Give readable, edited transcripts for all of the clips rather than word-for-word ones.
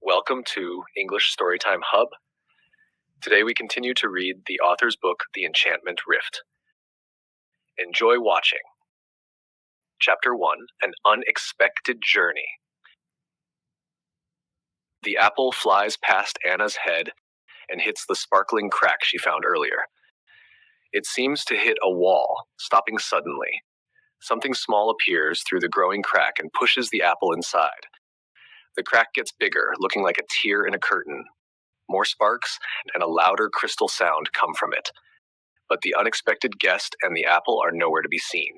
Welcome to English Storytime Hub. Today we continue to read the author's book, The Enchanted Rift. Enjoy watching. Chapter 1, An Unexpected Journey. The apple flies past Anna's head and hits the sparkling crack she found earlier. It seems to hit a wall, stopping suddenly. Something small appears through the growing crack and pushes the apple inside. The crack gets bigger, looking like a tear in a curtain. More sparks and a louder crystal sound come from it. But the unexpected guest and the apple are nowhere to be seen.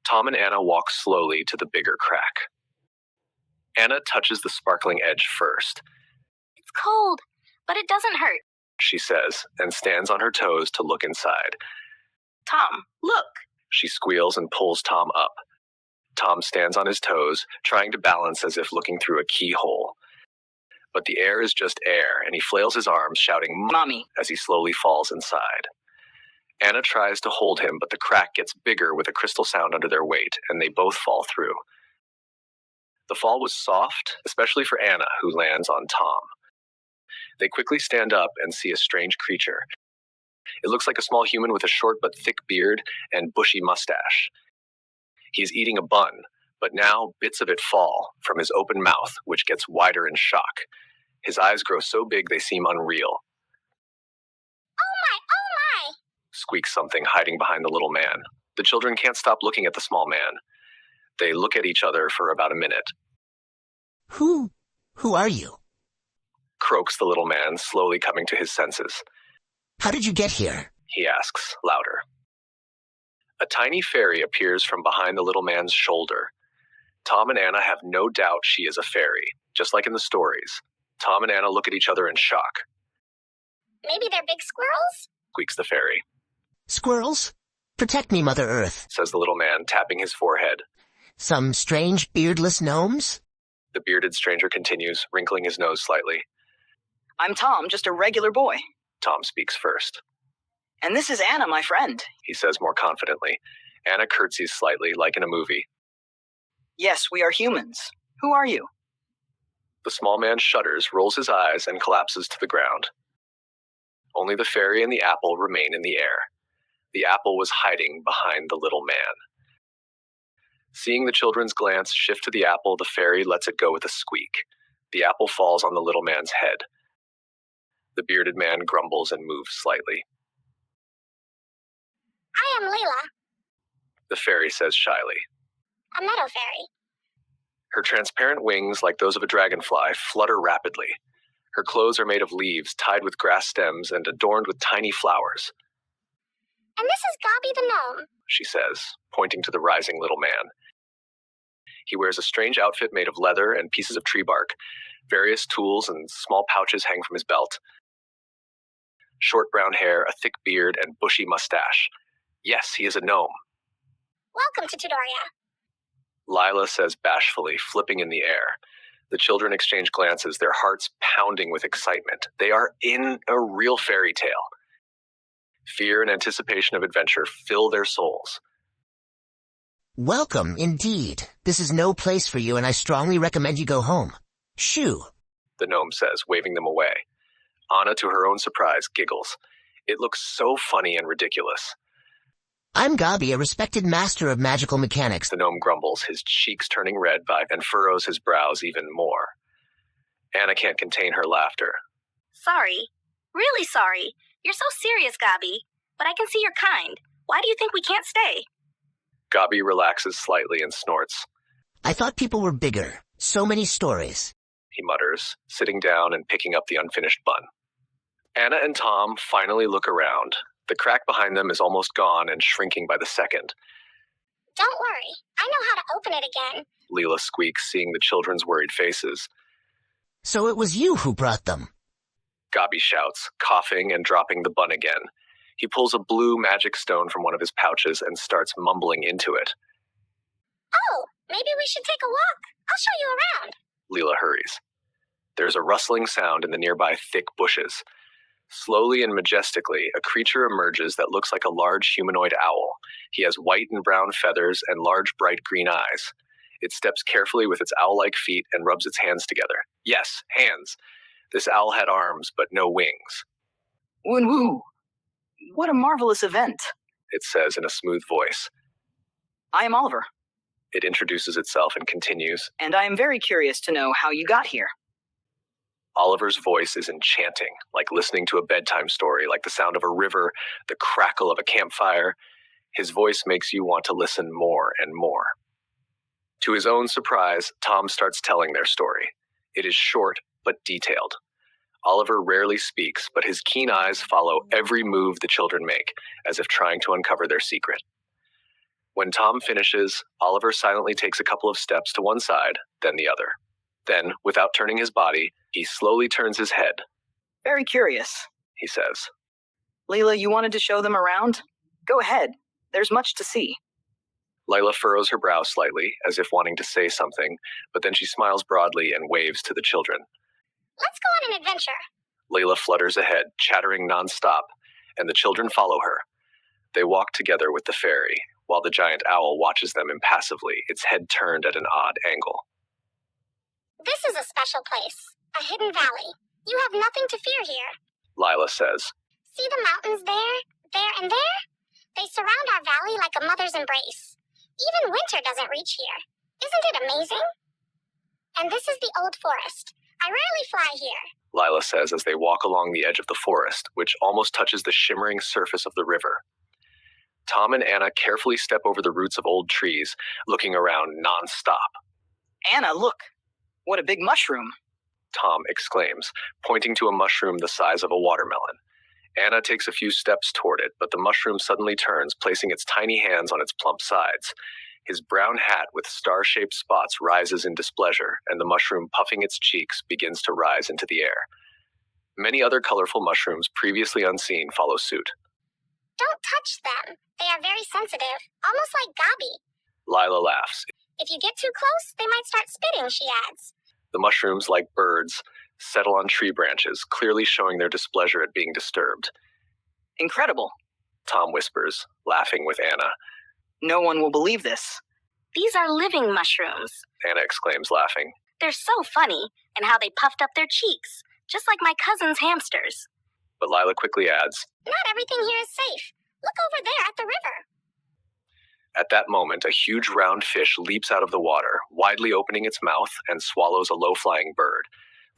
Tom and Anna walk slowly to the bigger crack. Anna touches the sparkling edge first. It's cold, but it doesn't hurt, She says, and stands on her toes to look inside. Tom, look. She squeals and pulls Tom up. Tom stands on his toes, trying to balance as if looking through a keyhole. But the air is just air, and he flails his arms, shouting, Mommy, as he slowly falls inside. Anna tries to hold him, but the crack gets bigger with a crystal sound under their weight, and they both fall through. The fall was soft, especially for Anna, who lands on Tom. They quickly stand up and see a strange creature. It looks like a small human with a short but thick beard and bushy mustache. He is eating a bun, but now bits of it fall from his open mouth, which gets wider in shock. His eyes grow so big they seem unreal. oh my, Squeaks something hiding behind the little man. The children can't stop looking at the small man. They look at each other for about a minute. Who are you? Croaks the little man, slowly coming to his senses. How did you get here? He asks, louder. A tiny fairy appears from behind the little man's shoulder. Tom and Anna have no doubt she is a fairy, just like in the stories. Tom and Anna look at each other in shock. Maybe they're big squirrels? Squeaks the fairy. Squirrels? Protect me, Mother Earth. Says the little man, tapping his forehead. Some strange beardless gnomes? The bearded stranger continues, wrinkling his nose slightly. I'm Tom, just a regular boy. Tom speaks first. And this is Anna, my friend. He says more confidently. Anna curtsies slightly, like in a movie. Yes, we are humans. Who are you? The small man shudders, rolls his eyes, and collapses to the ground. Only the fairy and the apple remain in the air. The apple was hiding behind the little man. Seeing the children's glance shift to the apple, the fairy lets it go with a squeak. The apple falls on the little man's head. The bearded man grumbles and moves slightly. I am Leela, The fairy says shyly. a meadow fairy. Her transparent wings, like those of a dragonfly, flutter rapidly. Her clothes are made of leaves tied with grass stems and adorned with tiny flowers. And this is Gobby the gnome. She says, pointing to the rising little man. He wears a strange outfit made of leather and pieces of tree bark. Various tools and small pouches hang from his belt. Short brown hair, a thick beard, and bushy mustache. Yes, he is a gnome. Welcome to Tudoria. Lila says bashfully, flipping in the air. The children exchange glances, their hearts pounding with excitement. They are in a real fairy tale. Fear and anticipation of adventure fill their souls. Welcome, indeed. This is no place for you, and I strongly recommend you go home. Shoo! The gnome says, waving them away. Anna, to her own surprise, giggles. It looks so funny and ridiculous. I'm Gobby, a respected master of magical mechanics. The gnome grumbles, his cheeks turning red and furrows his brows even more. Anna can't contain her laughter. Sorry. Really sorry. You're so serious, Gobby. But I can see you're kind. Why do you think we can't stay? Gobby relaxes slightly and snorts. I thought people were bigger. So many stories. He mutters, sitting down and picking up the unfinished bun. Anna and Tom finally look around. The crack behind them is almost gone and shrinking by the second. Don't worry. I know how to open it again. Leela squeaks, seeing the children's worried faces. So it was you who brought them. Gobby shouts, coughing and dropping the bun again. He pulls a blue magic stone from one of his pouches and starts mumbling into it. Oh, maybe we should take a walk. I'll show you around. Leela hurries. There's a rustling sound in the nearby thick bushes. Slowly and majestically, a creature emerges that looks like a large humanoid owl. He has white and brown feathers and large bright green eyes. It steps carefully with its owl-like feet and rubs its hands together. Yes, hands. This owl had arms, but no wings. Woo! What a marvelous event. It says in a smooth voice. I am Oliver. It introduces itself and continues. And I am very curious to know how you got here. Oliver's voice is enchanting, like listening to a bedtime story, like the sound of a river, the crackle of a campfire. His voice makes you want to listen more and more. To his own surprise, Tom starts telling their story. It is short, but detailed. Oliver rarely speaks, but his keen eyes follow every move the children make, as if trying to uncover their secret. When Tom finishes, Oliver silently takes a couple of steps to one side, then the other. Then, without turning his body, he slowly turns his head. Very curious, he says. Leela, you wanted to show them around? Go ahead. There's much to see. Layla furrows her brow slightly, as if wanting to say something, but then she smiles broadly and waves to the children. Let's go on an adventure. Layla flutters ahead, chattering nonstop, and the children follow her. They walk together with the fairy, while the giant owl watches them impassively, its head turned at an odd angle. This is a special place, a hidden valley. You have nothing to fear here. Lila says. See the mountains there, and there? They surround our valley like a mother's embrace. Even winter doesn't reach here. Isn't it amazing? And this is the old forest. I rarely fly here. Lila says as they walk along the edge of the forest, which almost touches the shimmering surface of the river. Tom and Anna carefully step over the roots of old trees, looking around nonstop. Anna, look! What a big mushroom! Tom exclaims, pointing to a mushroom the size of a watermelon. Anna takes a few steps toward it, but the mushroom suddenly turns, placing its tiny hands on its plump sides. His brown hat with star-shaped spots rises in displeasure, and the mushroom, puffing its cheeks, begins to rise into the air. Many other colorful mushrooms, previously unseen, follow suit. Don't touch them. They are very sensitive, almost like Gabi. Lila laughs. If you get too close, they might start spitting, she adds. The mushrooms, like birds, settle on tree branches, clearly showing their displeasure at being disturbed. Incredible, Tom whispers, laughing with Anna. No one will believe this. These are living mushrooms, Anna exclaims, laughing. They're so funny, and how they puffed up their cheeks, just like my cousin's hamsters. But Lila quickly adds, Not everything here is safe. Look over there at the river. At that moment, a huge round fish leaps out of the water, widely opening its mouth, and swallows a low-flying bird.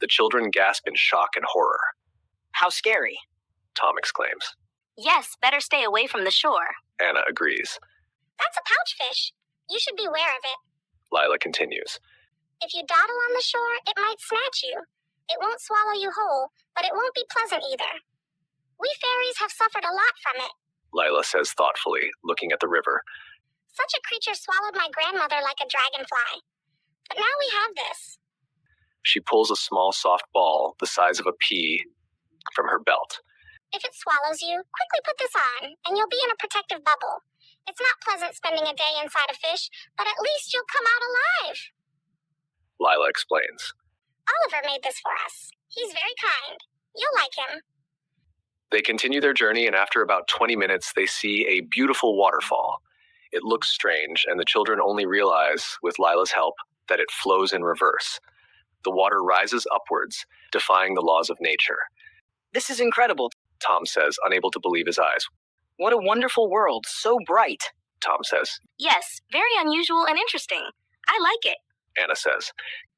The children gasp in shock and horror. How scary, Tom exclaims. Yes, better stay away from the shore. Anna agrees. That's a pouchfish. You should beware of it. Lila continues. If you dawdle on the shore, it might snatch you. It won't swallow you whole, but it won't be pleasant either. We fairies have suffered a lot from it. Lila says thoughtfully, looking at the river. Such a creature swallowed my grandmother like a dragonfly. But now we have this. She pulls a small soft ball, the size of a pea, from her belt. If it swallows you, quickly put this on, and you'll be in a protective bubble. It's not pleasant spending a day inside a fish, but at least you'll come out alive. Lila explains. Oliver made this for us. He's very kind. You'll like him. They continue their journey, and after about 20 minutes, they see a beautiful waterfall. It looks strange, and the children only realize, with Lila's help, that it flows in reverse. The water rises upwards, defying the laws of nature. This is incredible, Tom says, unable to believe his eyes. What a wonderful world, so bright, Tom says. Yes, very unusual and interesting. I like it. Anna says.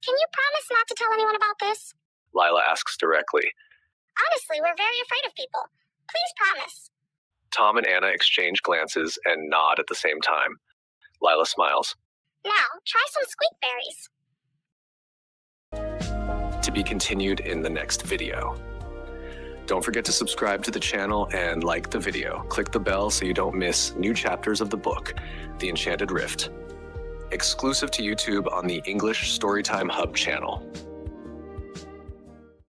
Can you promise not to tell anyone about this? Lila asks directly. Honestly, we're very afraid of people. Please promise. Tom and Anna exchange glances and nod at the same time. Lila smiles. Now, try some squeak berries. To be continued in the next video. Don't forget to subscribe to the channel and like the video. Click the bell so you don't miss new chapters of the book, The Enchanted Rift. Exclusive to YouTube on the English Storytime Hub channel.